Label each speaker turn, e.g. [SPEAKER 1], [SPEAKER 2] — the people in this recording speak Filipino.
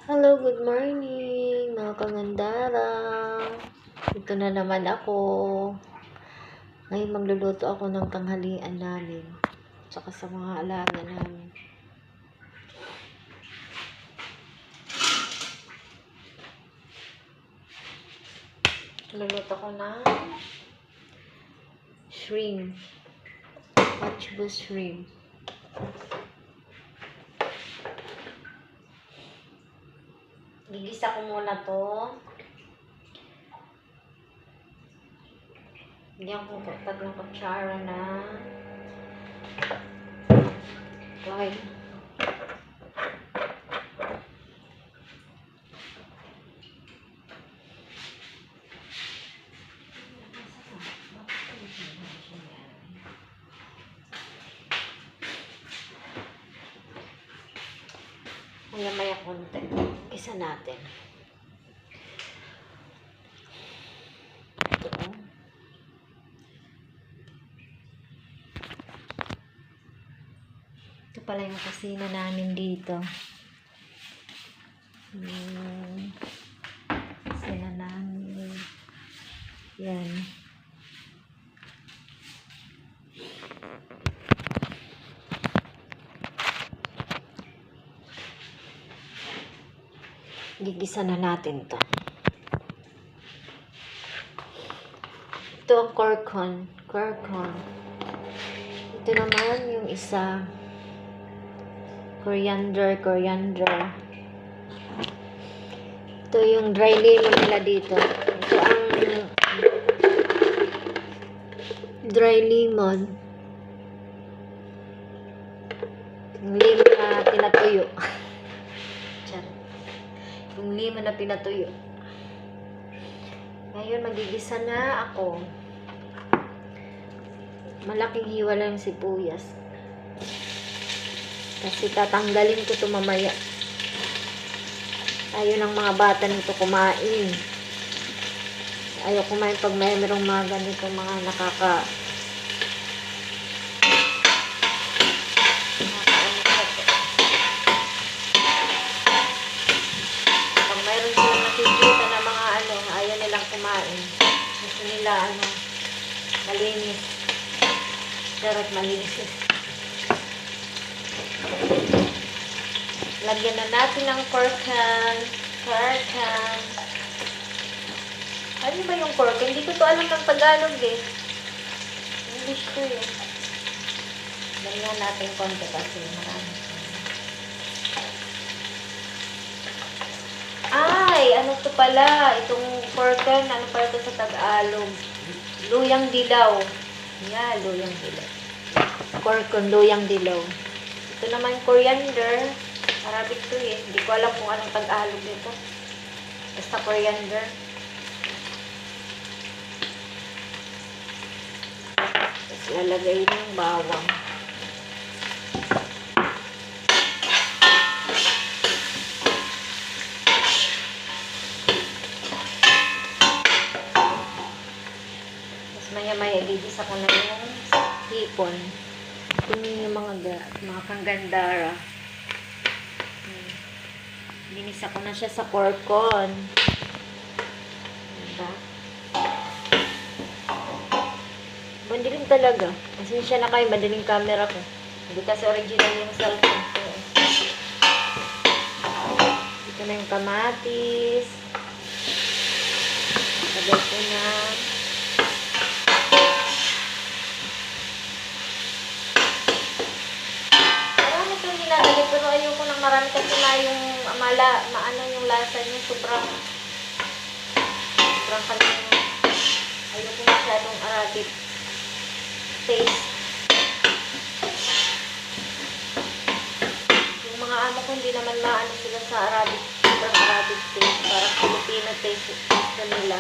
[SPEAKER 1] Hello, good morning mga kagandara. Ito na naman ako. Ngayon magluluto ako ng tanghalian namin. Tsaka sa mga alaga namin. Luluto ko ng shrimp. Matchbus shrimp. Gigisa ko muna to. Bigyan ko tatlong kutsara na oil. Maya-maya konti. Isa natin. Ito. Ito pala yung kusina namin dito. Kusina namin. Yan. Gigisa na natin to. Ito ang corn. Ito naman yung isa. Coriander. Ito yung dry lemon nila dito. Ito ang dry lemon. Yung lemon na pinatuyo. Yung lemon na pinatuyo. Ngayon, magigisa na ako. Malaking hiwa lang yung sibuyas. Kasi tatanggalin ko ito mamaya. Ayaw ng mga bata nito kumain. Ayaw kumain pag mayroong mga ganito, mga pag mayroon silang nakikita na mga ayaw nilang kumain. Gusto nila malinis. Darat malinis. Lagyan na natin ng corcan. Ano ba yung corcan? Hindi ko to alam ng Tagalog eh. English to eh. Lagyan natin konti kasi marami. Ay, ano to pala? Itong corcan, ano pala to sa Tagalog? Luyang dilaw. Yeah, luyang dilaw. Corcan, luyang dilaw. Ito naman coriander. Arabic to eh. Hindi ko alam kung anong Tagalog dito. Basta coriander. Tapos lalagay ng bawang. Tapos maya-maya gigisa ko na yung hipon. Ito yung mga kanggandara. Ginisa ko na siya sa corn. Diba? Madilim talaga. Kasi siya na kayo, madaling camera ko. Hindi kasi original yung cellphone ko. Ito na yung kamatis. Lagay ko na. Marami itong nilalagay, pero ayoko ng marami kasi na yung maano yung lasa niya, sobrang kanina. Ayoko masyadong Arabic taste. Yung mga amo ko hindi naman maano sila sa Arabic, sobrang Arabic taste, parang Filipino taste nila.